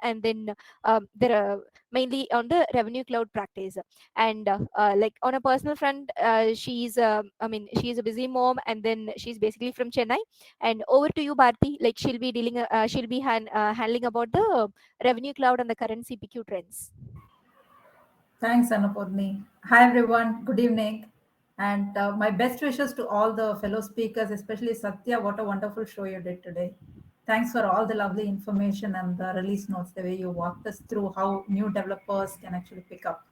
and then there are mainly on the revenue cloud practice. And like on a personal front, she's a busy mom, and then she's basically from Chennai. And over to you, Bharti. Like she'll be handling about the revenue cloud and the current CPQ trends. Thanks, Annapurni. Hi, everyone. Good evening. And my best wishes to all the fellow speakers, especially Satya. What a wonderful show you did today. Thanks for all the lovely information and the release notes, the way you walked us through how new developers can actually pick up.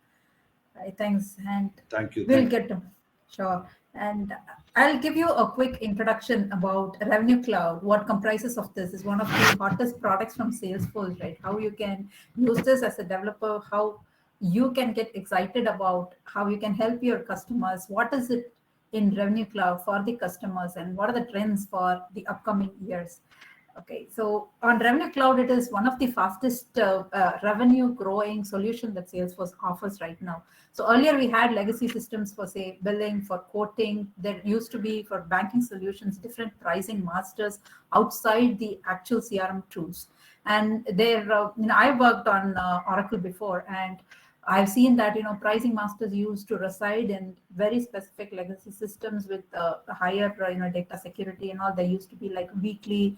Right, thanks. And Thank you. we'll Thank you. get to sure. And I'll give you a quick introduction about Revenue Cloud. What comprises of this is one of the hottest products from Salesforce, right? How you can use this as a developer, how you can get excited about how you can help your customers. What is it in Revenue Cloud for the customers, and what are the trends for the upcoming years? Okay, so on Revenue Cloud, it is one of the fastest revenue growing solution that Salesforce offers right now. So earlier we had legacy systems for say billing, for quoting. There used to be for banking solutions, different pricing masters outside the actual CRM tools. And there, I worked on Oracle before, and I've seen that pricing masters used to reside in very specific legacy systems with higher data security and all. There used to be like weekly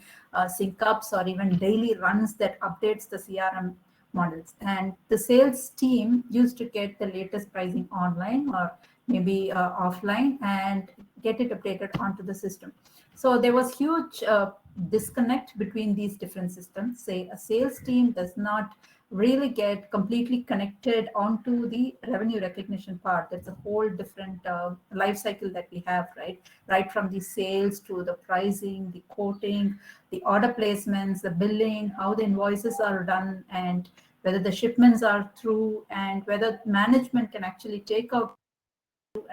sync ups or even daily runs that updates the CRM models. And the sales team used to get the latest pricing online or maybe offline and get it updated onto the system. So there was huge disconnect between these different systems. Say a sales team does not really get completely connected onto the revenue recognition part. That's a whole different life cycle that we have, right from the sales to the pricing, the quoting, the order placements, the billing, how the invoices are done, and whether the shipments are through, and whether management can actually take out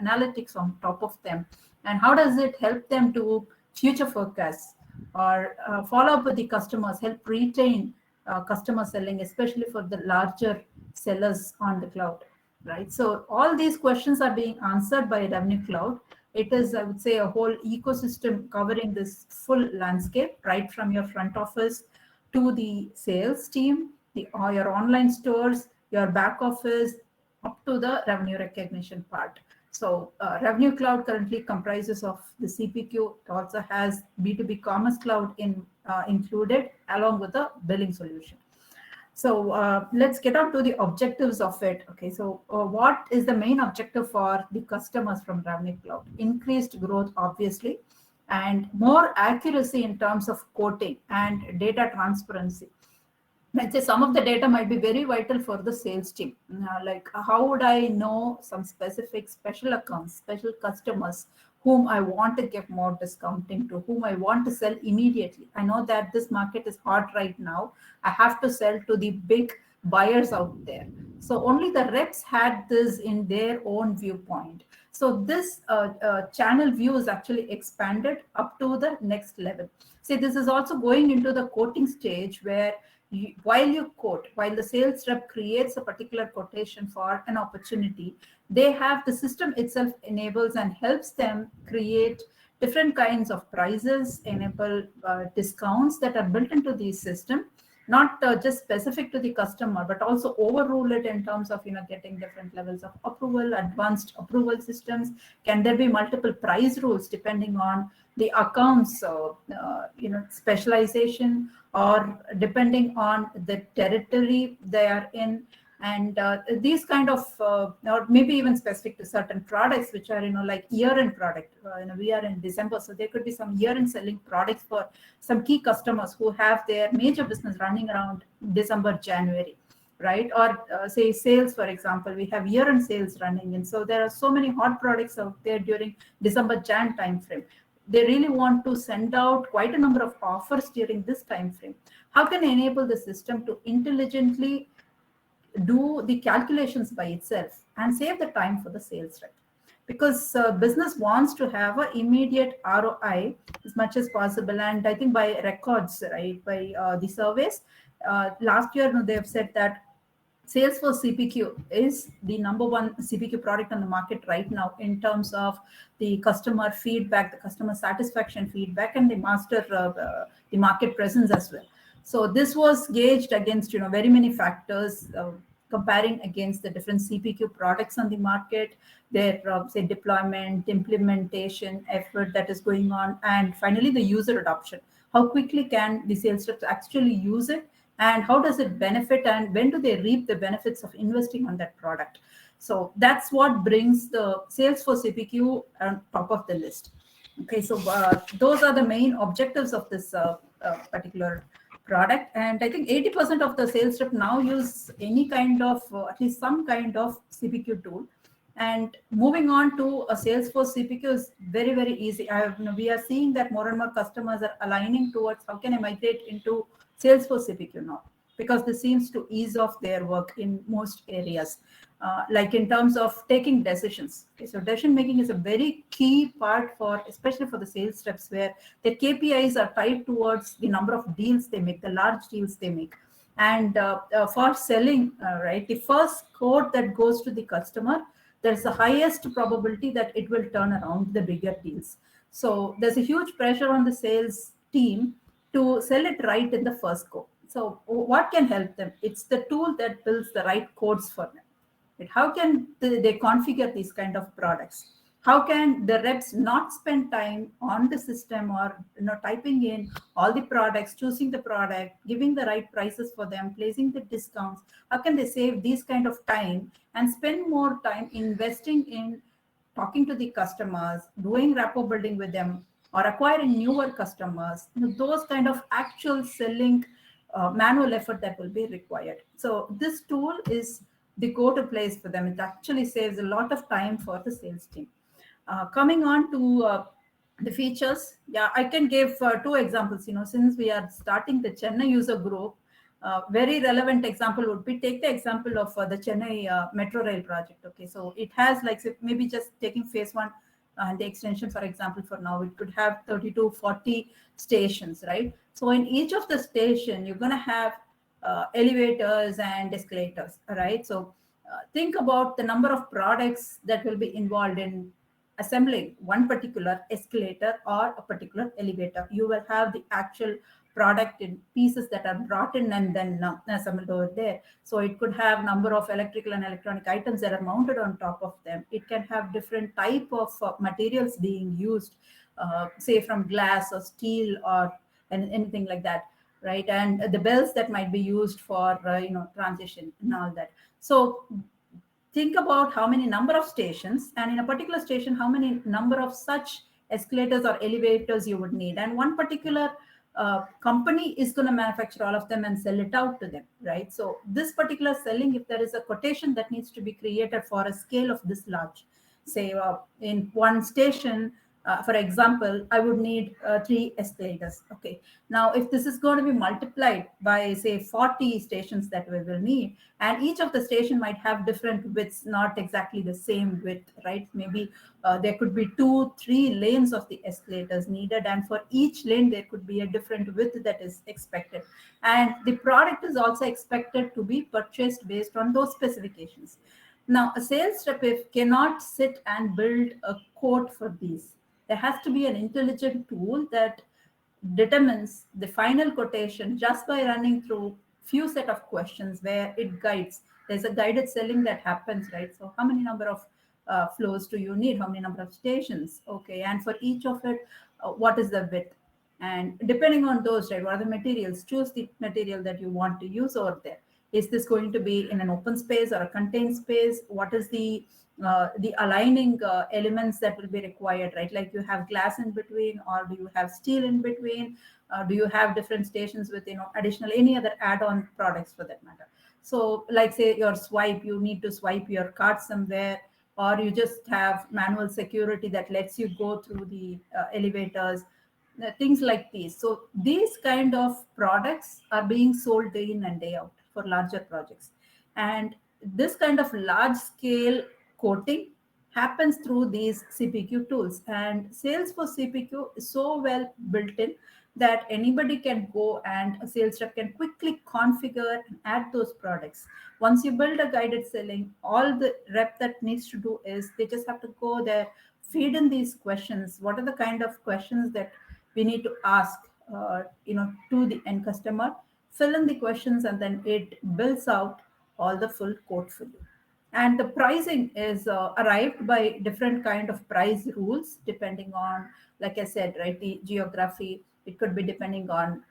analytics on top of them, and how does it help them to future forecast or follow up with the customers, help retain customer selling, especially for the larger sellers on the cloud, right? So all these questions are being answered by Revenue Cloud. It is, I would say, a whole ecosystem covering this full landscape, right from your front office to the sales team, your online stores, your back office, up to the revenue recognition part. So Revenue Cloud currently comprises of the CPQ. It also has B2B Commerce Cloud included along with the billing solution. So let's get on to the objectives of it. Okay, so what is the main objective for the customers from Revenue Cloud? Increased growth, obviously, and more accuracy in terms of quoting and data transparency. Let's say some of the data might be very vital for the sales team. Like how would I know some specific special accounts, special customers whom I want to give more discounting to, whom I want to sell immediately. I know that this market is hot right now. I have to sell to the big buyers out there. So only the reps had this in their own viewpoint. So this channel view is actually expanded up to the next level. See, this is also going into the quoting stage where while you quote, while the sales rep creates a particular quotation for an opportunity, they have the system itself enables and helps them create different kinds of prices, enable discounts that are built into the system, not just specific to the customer, but also overrule it in terms of getting different levels of approval, advanced approval systems. Can there be multiple price rules depending on the accounts, specialization, or depending on the territory they are in, and these kind of or maybe even specific to certain products which are like year-end product. We are in December, so there could be some year-end selling products for some key customers who have their major business running around December, January, right? Or say sales, for example, we have year-end sales running, and so there are so many hot products out there during December, Jan timeframe. They really want to send out quite a number of offers during this time frame. How can I enable the system to intelligently do the calculations by itself and save the time for the sales rep? Because business wants to have an immediate ROI as much as possible. And I think by records, right, by the surveys, last year they have said that Salesforce CPQ is the number one CPQ product on the market right now in terms of the customer feedback, the customer satisfaction feedback, and the master the market presence as well. So this was gauged against very many factors, comparing against the different CPQ products on the market, their say deployment, implementation effort that is going on, and finally the user adoption. How quickly can the sales reps actually use it, and how does it benefit, and when do they reap the benefits of investing on that product? So that's what brings the Salesforce CPQ on top of the list. Okay, so those are the main objectives of this particular product. And I think 80% of the sales rep now use any kind of, at least some kind of CPQ tool. And moving on to a Salesforce CPQ is very, very easy. We are seeing that more and more customers are aligning towards how can I migrate into Salesforce CPQ now, because this seems to ease off their work in most areas, like in terms of taking decisions. Okay, so decision making is a very key part for, especially for the sales reps, where their KPIs are tied towards the number of deals they make, the large deals they make. And for selling, right, the first quote that goes to the customer, there's the highest probability that it will turn around the bigger deals. So there's a huge pressure on the sales team to sell it right in the first go. So what can help them? It's the tool that builds the right codes for them. Right? How can they configure these kind of products? How can the reps not spend time on the system, or typing in all the products, choosing the product, giving the right prices for them, placing the discounts? How can they save these kind of time and spend more time investing in talking to the customers, doing rapport building with them, or acquiring newer customers? Those kind of actual selling manual effort that will be required. So this tool is the go-to place for them. It actually saves a lot of time for the sales team. Coming on to the features, yeah, I can give two examples. Since we are starting the Chennai user group, very relevant example would be, take the example of the Chennai Metro Rail project. Okay, so it has, like, say, maybe just taking phase one and the extension, for example, for now, it could have 30 to 40 stations, right? So in each of the station, you're going to have elevators and escalators, right? So think about the number of products that will be involved in assembling one particular escalator or a particular elevator. You will have the actual product in pieces that are brought in and then assembled over there. So it could have number of electrical and electronic items that are mounted on top of them. It can have different type of materials being used, say from glass or steel or anything like that, right? And the bells that might be used for transition and all that. So think about how many number of stations, and in a particular station, how many number of such escalators or elevators you would need. And one particular company is going to manufacture all of them and sell it out to them, right? So this particular selling, if there is a quotation that needs to be created for a scale of this large, say in one station, for example, I would need 3 escalators. Okay. Now, if this is going to be multiplied by, say, 40 stations that we will need, and each of the station might have different widths, not exactly the same width, right? Maybe there could be 2-3 lanes of the escalators needed, and for each lane, there could be a different width that is expected. And the product is also expected to be purchased based on those specifications. Now, a sales rep cannot sit and build a quote for these. There has to be an intelligent tool that determines the final quotation just by running through few set of questions where it guides. There's a guided selling that happens, right? So how many number of flows do you need? How many number of stations? Okay, and for each of it, what is the width? And depending on those, right, what are the materials? Choose the material that you want to use over there. Is this going to be in an open space or a contained space? What is the aligning elements that will be required, right? Like, you have glass in between, or do you have steel in between? Do you have different stations with additional any other add-on products for that matter? So, like, say your swipe, you need to swipe your card somewhere, or you just have manual security that lets you go through the elevators, things like these. So these kind of products are being sold day in and day out for larger projects. And this kind of large scale quoting happens through these CPQ tools. And Salesforce CPQ is so well built in that anybody can go, and a sales rep can quickly configure and add those products. Once you build a guided selling, all the rep that needs to do is they just have to go there, feed in these questions. What are the kind of questions that we need to ask to the end customer, fill in the questions, and then it builds out all the full code for you. And the pricing is arrived by different kind of price rules depending on, like I said, right, the geography. It could be depending on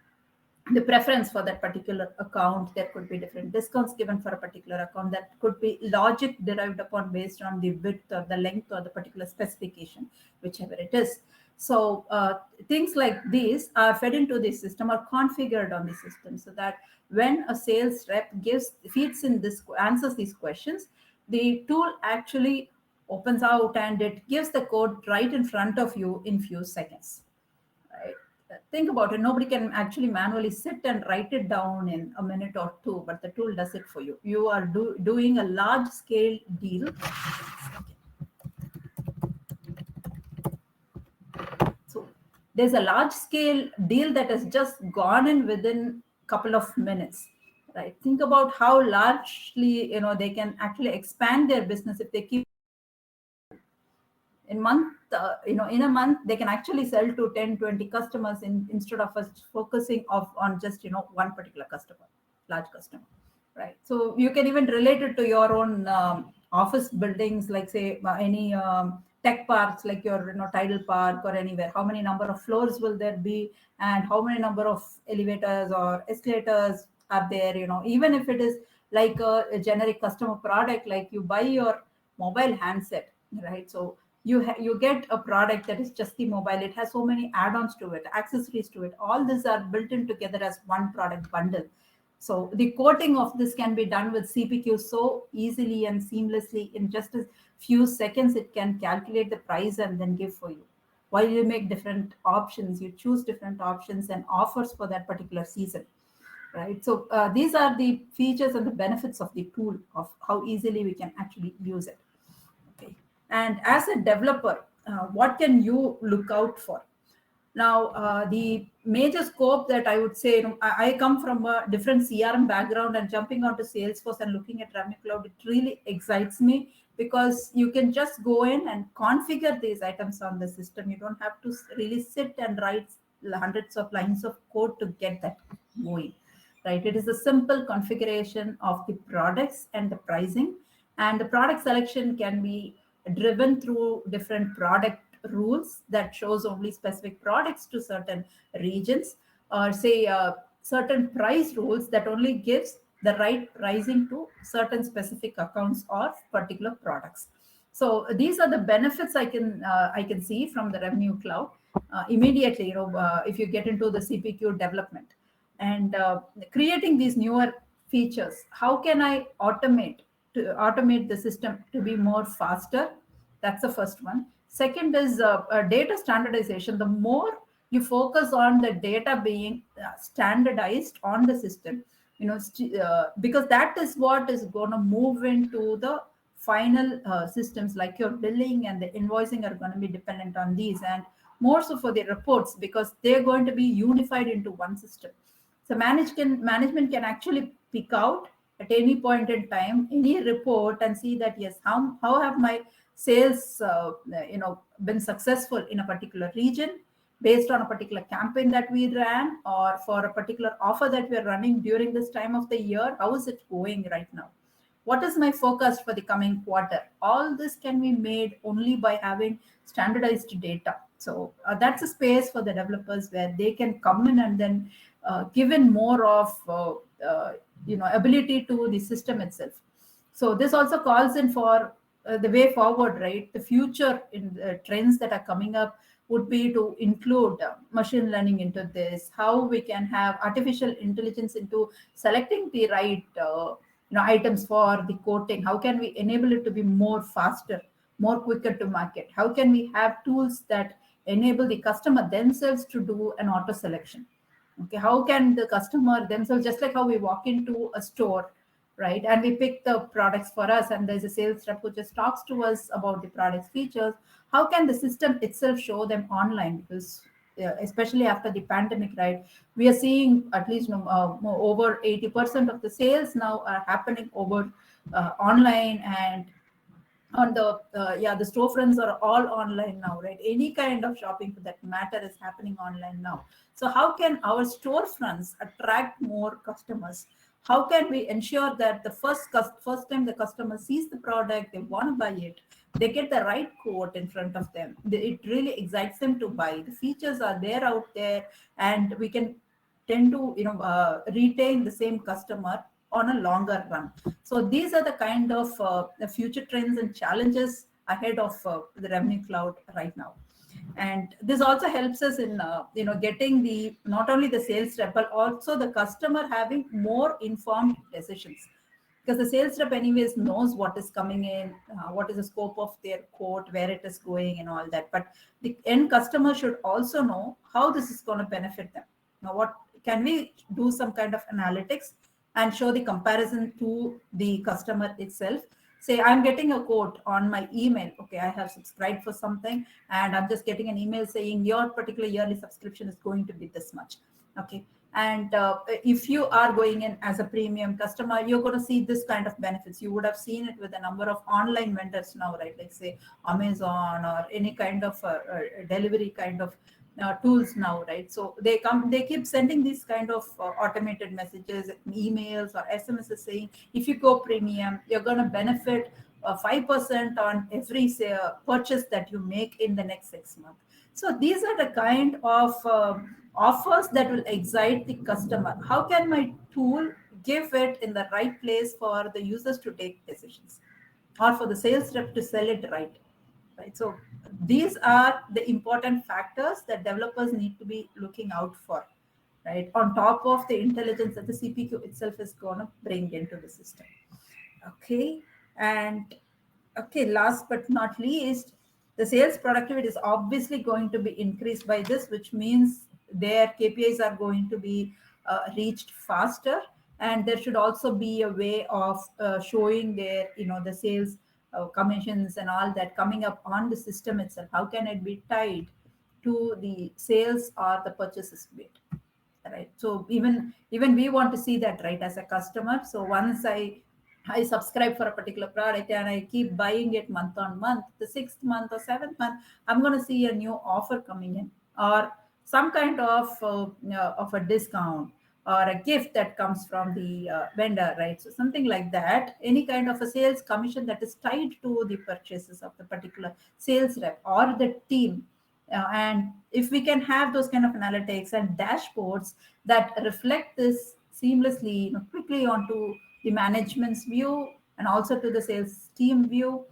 the preference for that particular account. There could be different discounts given for a particular account. That could be logic derived upon based on the width or the length or the particular specification, whichever it is. So things like these are fed into the system or configured on the system, so that when a sales rep feeds in this, answers these questions, the tool actually opens out and it gives the code right in front of you in few seconds. Right? Think about it. Nobody can actually manually sit and write it down in a minute or two, but the tool does it for you. You are doing a large scale deal. So there's a large scale deal that has just gone in within a couple of minutes. Right? Think about how largely they can actually expand their business if they keep in a month they can actually sell to 10-20 customers instead of us focusing on just one particular customer, large customer, right? So you can even relate it to your own office buildings, like say any tech parks, like your tidal park or anywhere. How many number of floors will there be, and how many number of elevators or escalators are there? Even if it is like a generic customer product, like you buy your mobile handset, right? So you get a product that is just the mobile. It has so many add-ons to it, accessories to it. All these are built in together as one product bundle. So the quoting of this can be done with CPQ so easily and seamlessly. In just a few seconds, it can calculate the price and then give for you. While you make different options, you choose different options and offers for that particular season, right? So these are the features and the benefits of the tool, of how easily we can actually use it. Okay. And as a developer, what can you look out for? Now, the major scope that I would say, I come from a different CRM background, and jumping onto Salesforce and looking at Revenue Cloud, it really excites me because you can just go in and configure these items on the system. You don't have to really sit and write hundreds of lines of code to get that going, right? It is a simple configuration of the products and the pricing, and the product selection can be driven through different product rules that shows only specific products to certain regions, or say certain price rules that only gives the right pricing to certain specific accounts or particular products. So these are the benefits I can see from the Revenue Cloud immediately. If you get into the CPQ development and creating these newer features, how can I automate the system to be more faster? That's the first one. Second is data standardization. The more you focus on the data being standardized on the system, because that is what is going to move into the final systems, like your billing and the invoicing are going to be dependent on these, and more so for the reports, because they're going to be unified into one system. So management can actually pick out at any point in time any report and see that, yes, how have my sales been successful in a particular region based on a particular campaign that we ran, or for a particular offer that we're running during this time of the year. How is it going right now? What is my focus for the coming quarter? All this can be made only by having standardized data. So that's a space for the developers where they can come in and then give in more of ability to the system itself. So this also calls in for the way forward, right? The future in the trends that are coming up would be to include machine learning into this, how we can have artificial intelligence into selecting the right items for the quoting. How can we enable it to be more faster, more quicker to market? How can we have tools that enable the customer themselves to do an auto selection? Okay, how can the customer themselves, just like how we walk into a store, right, and we pick the products for us, and there's a sales rep who just talks to us about the product's features, how can the system itself show them online? Because especially after the pandemic, right, we are seeing at least over 80% of the sales now are happening over online, and on the yeah, the storefronts are all online now, right? Any kind of shopping for that matter is happening online now. So how can our storefronts attract more customers? How can we ensure that the first time the customer sees the product, they want to buy it, they get the right quote in front of them, it really excites them to buy, the features are there out there, and we can tend to retain the same customer on a longer run. So these are the kind of the future trends and challenges ahead of the revenue cloud right now. And this also helps us in getting the not only the sales rep but also the customer having more informed decisions, because the sales rep anyways knows what is coming in, what is the scope of their quote, where it is going and all that, but the end customer should also know how this is going to benefit them. Now what can we do, some kind of analytics and show the comparison to the customer itself. Say I'm getting a quote on my email, okay, I have subscribed for something and I'm just getting an email saying your particular yearly subscription is going to be this much, okay. And if you are going in as a premium customer, you're going to see this kind of benefits. You would have seen it with a number of online vendors now, right? Like say Amazon or any kind of delivery kind of tools now, right? So they keep sending these kind of automated messages, emails or SMSs saying if you go premium, you're going to benefit 5% on every say, purchase that you make in the next 6 months. So these are the kind of offers that will excite the customer. How can my tool give it in the right place for the users to take decisions, or for the sales rep to sell it right? Right. So these are the important factors that developers need to be looking out for, right? On top of the intelligence that the CPQ itself is going to bring into the system. Okay. And okay, last but not least, the sales productivity is obviously going to be increased by this, which means their KPIs are going to be reached faster, and there should also be a way of showing their, the sales commissions and all that coming up on the system itself. How can it be tied to the sales or the purchases made? Right, so even we want to see that, right, as a customer. So once I subscribe for a particular product and I keep buying it month on month, the 6th month or 7th month, I'm going to see a new offer coming in, or some kind of a discount or a gift that comes from the vendor, right? So something like that, any kind of a sales commission that is tied to the purchases of the particular sales rep or the team. And if we can have those kind of analytics and dashboards that reflect this seamlessly, quickly onto the management's view and also to the sales team view,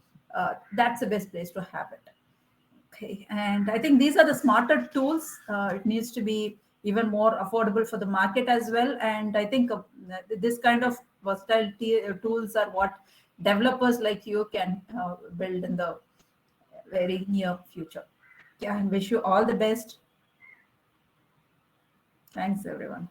that's the best place to have it. Okay, and I think these are the smarter tools. It needs to be even more affordable for the market as well. And I think this kind of versatile tools are what developers like you can build in the very near future. Yeah, and wish you all the best. Thanks, everyone.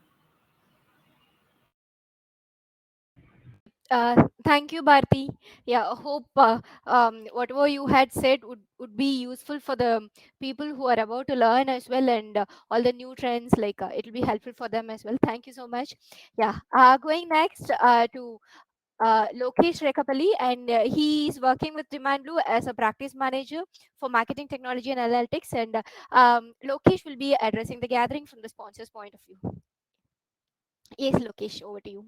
Yep. Thank you, Bharti. Yeah, I hope whatever you had said would be useful for the people who are about to learn as well, and all the new trends. Like it will be helpful for them as well. Thank you so much. Yeah. Going next to Lokesh Rekapalli, and he is working with Demand Blue as a practice manager for marketing technology and analytics. And Lokesh will be addressing the gathering from the sponsor's point of view. Yes, Lokesh, over to you.